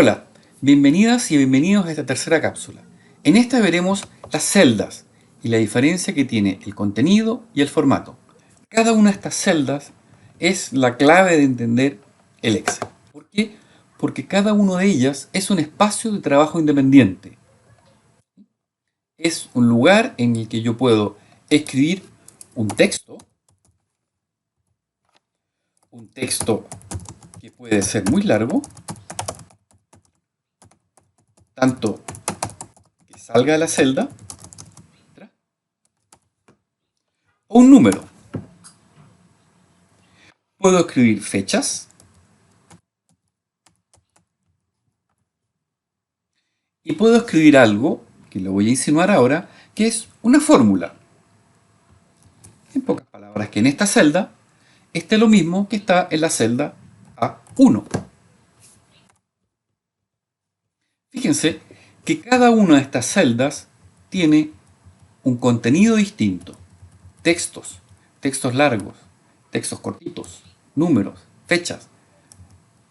Hola, bienvenidas y bienvenidos a esta tercera cápsula. En esta veremos las celdas y la diferencia que tiene el contenido y el formato. Cada una de estas celdas es la clave de entender el Excel. ¿Por qué? Porque cada una de ellas es un espacio de trabajo independiente. Es un lugar en el que yo puedo escribir un texto que puede ser muy largo, tanto que salga de la celda, o un número. Puedo escribir fechas y puedo escribir algo, que lo voy a insinuar ahora, que es una fórmula. En pocas palabras, que en esta celda esté lo mismo que está en la celda A1. Fíjense que cada una de estas celdas tiene un contenido distinto. Textos, textos largos, textos cortitos, números, fechas,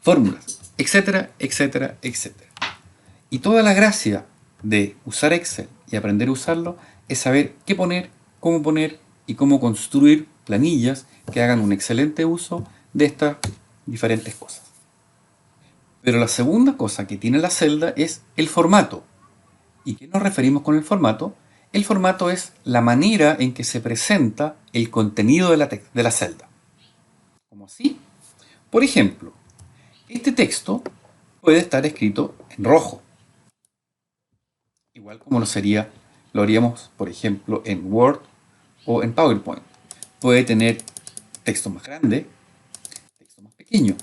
fórmulas, etcétera, etcétera, etcétera. Y toda la gracia de usar Excel y aprender a usarlo es saber qué poner, cómo poner y cómo construir planillas que hagan un excelente uso de estas diferentes cosas. Pero la segunda cosa que tiene la celda es el formato. ¿Y qué nos referimos con el formato? El formato es la manera en que se presenta el contenido de la celda. ¿Cómo así? Por ejemplo, este texto puede estar escrito en rojo, igual como lo haríamos, por ejemplo, en Word o en PowerPoint. Puede tener texto más grande, texto más pequeño,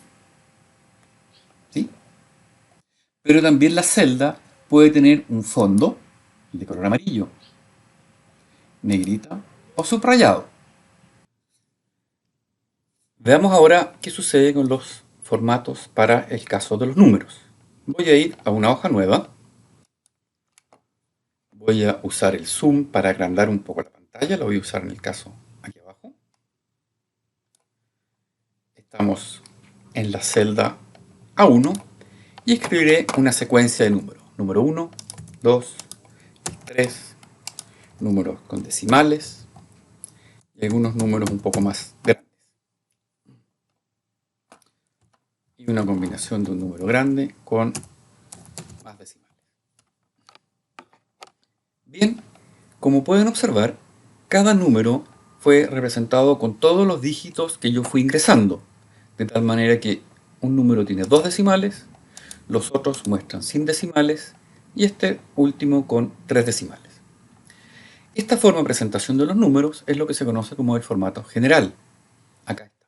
¿sí? Pero también la celda puede tener un fondo de color amarillo, negrita o subrayado. Veamos ahora qué sucede con los formatos para el caso de los números. Voy a ir a una hoja nueva. Voy a usar el zoom para agrandar un poco la pantalla. Lo voy a usar en el caso aquí abajo. Estamos en la celda A1 y escribiré una secuencia de números. Número 1, 2, 3, números con decimales y algunos números un poco más grandes. Y una combinación de un número grande con más decimales. Bien, como pueden observar, cada número fue representado con todos los dígitos que yo fui ingresando, de tal manera que un número tiene 2 decimales, los otros muestran sin decimales y este último con 3 decimales. Esta forma de presentación de los números es lo que se conoce como el formato general. Acá está.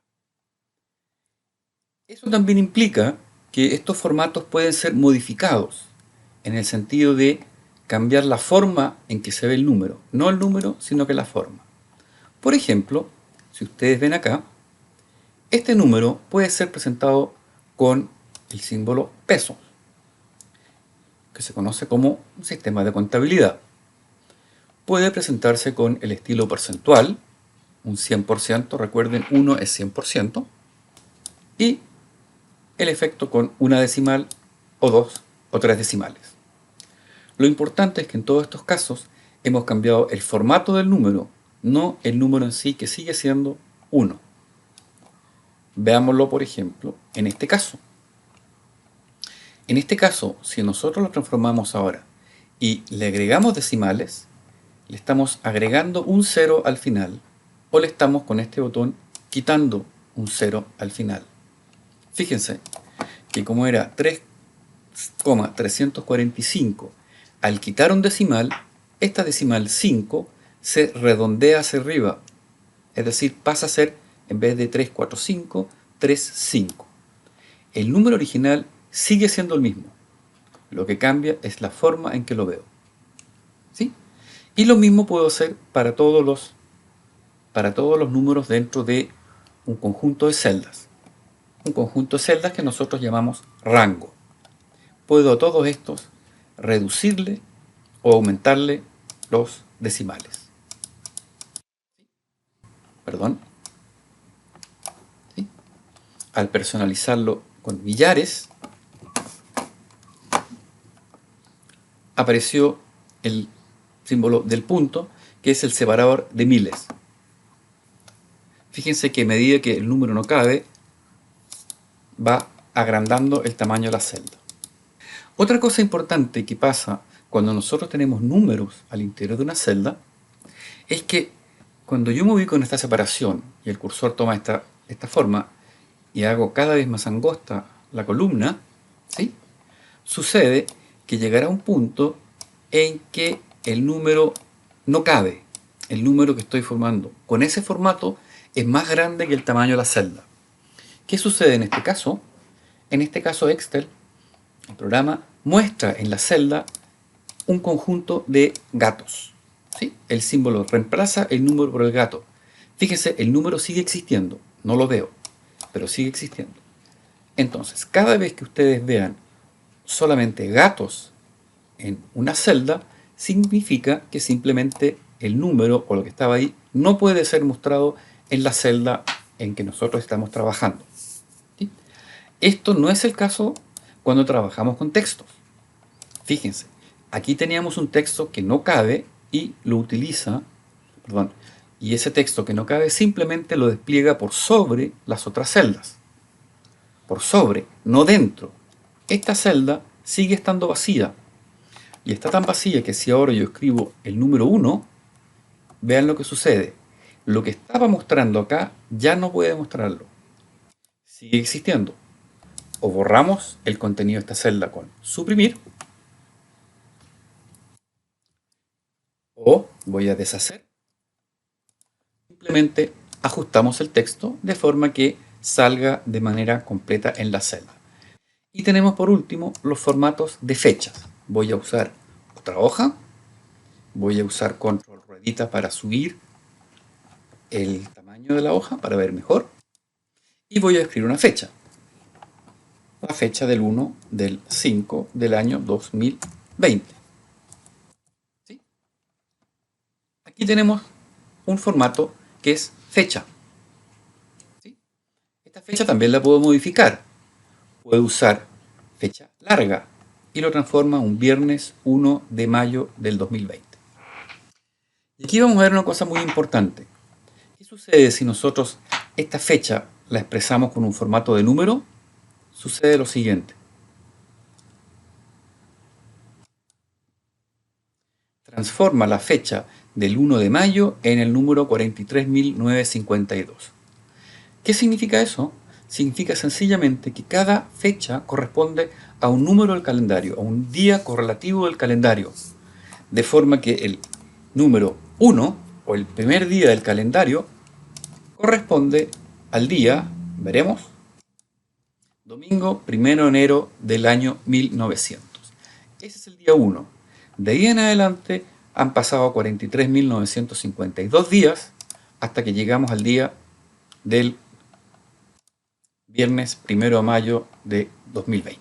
Eso también implica que estos formatos pueden ser modificados en el sentido de cambiar la forma en que se ve el número. No el número, sino que la forma. Por ejemplo, si ustedes ven acá, este número puede ser presentado con el símbolo peso, que se conoce como un sistema de contabilidad. Puede presentarse con el estilo percentual, un 100%, recuerden, 1 es 100%, y el efecto con una decimal o 2 o 3 decimales. Lo importante es que en todos estos casos hemos cambiado el formato del número, no el número en sí, que sigue siendo 1. Veámoslo, por ejemplo, en este caso. En este caso, si nosotros lo transformamos ahora y le agregamos decimales, le estamos agregando un 0 al final o le estamos con este botón quitando un 0 al final. Fíjense que como era 3,345, al quitar un decimal, esta decimal 5 se redondea hacia arriba, es decir, pasa a ser, en vez de 345, 35. El número original sigue siendo el mismo, lo que cambia es la forma en que lo veo, ¿sí? Y lo mismo puedo hacer para todos los números dentro de un conjunto de celdas. Un conjunto de celdas que nosotros llamamos rango. Puedo a todos estos reducirle o aumentarle los decimales. Perdón. ¿Sí? Al personalizarlo con millares, apareció el símbolo del punto, que es el separador de miles. Fíjense que a medida que el número no cabe, va agrandando el tamaño de la celda. Otra cosa importante que pasa cuando nosotros tenemos números al interior de una celda es que cuando yo me ubico en esta separación y el cursor toma esta forma y hago cada vez más angosta la columna, ¿sí? Sucede que llegará un punto en que el número no cabe. El número que estoy formando con ese formato es más grande que el tamaño de la celda. ¿Qué sucede en este caso? En este caso Excel, el programa, muestra en la celda un conjunto de gatos. ¿Sí? El símbolo reemplaza el número por el gato. Fíjense, el número sigue existiendo. No lo veo, pero sigue existiendo. Entonces, cada vez que ustedes vean solamente gatos en una celda, significa que simplemente el número o lo que estaba ahí no puede ser mostrado en la celda en que nosotros estamos trabajando. ¿Sí? Esto no es el caso cuando trabajamos con textos. Fíjense, aquí teníamos un texto que no cabe y lo utiliza, y ese texto que no cabe simplemente lo despliega por sobre las otras celdas. Por sobre, no dentro. Esta celda sigue estando vacía. Y está tan vacía que si ahora yo escribo el número 1, vean lo que sucede. Lo que estaba mostrando acá ya no puede mostrarlo. Sigue existiendo. O borramos el contenido de esta celda con suprimir, o voy a deshacer. Simplemente ajustamos el texto de forma que salga de manera completa en la celda. Y tenemos por último los formatos de fechas. Voy a usar otra hoja, voy a usar control ruedita para subir el tamaño de la hoja para ver mejor, y voy a escribir una fecha. La fecha del 1 del 5 del año 2020. ¿Sí? Aquí tenemos un formato que es fecha. ¿Sí? Esta fecha también la puedo modificar. Puedo usar fecha larga y lo transforma en un viernes 1 de mayo del 2020. Y aquí vamos a ver una cosa muy importante. ¿Qué sucede si nosotros esta fecha la expresamos con un formato de número? Sucede lo siguiente. Transforma la fecha del 1 de mayo en el número 43.952. ¿Qué significa eso? Significa sencillamente que cada fecha corresponde a un número del calendario, a un día correlativo del calendario. De forma que el número 1, o el primer día del calendario, corresponde al día, veremos, domingo 1 de enero del año 1900. Ese es el día 1. De ahí en adelante han pasado 43.952 días hasta que llegamos al día del viernes 1 de mayo de 2020.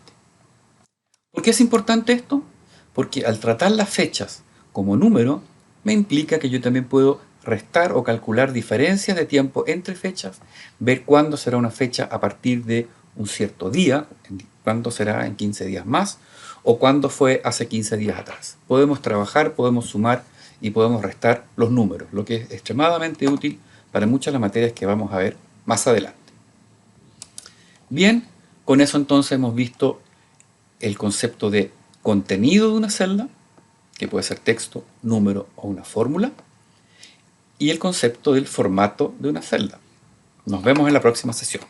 ¿Por qué es importante esto? Porque al tratar las fechas como número, me implica que yo también puedo restar o calcular diferencias de tiempo entre fechas, ver cuándo será una fecha a partir de un cierto día, cuándo será en 15 días más, o cuándo fue hace 15 días atrás. Podemos trabajar, podemos sumar y podemos restar los números, lo que es extremadamente útil para muchas de las materias que vamos a ver más adelante. Bien, con eso entonces hemos visto el concepto de contenido de una celda, que puede ser texto, número o una fórmula, y el concepto del formato de una celda. Nos vemos en la próxima sesión.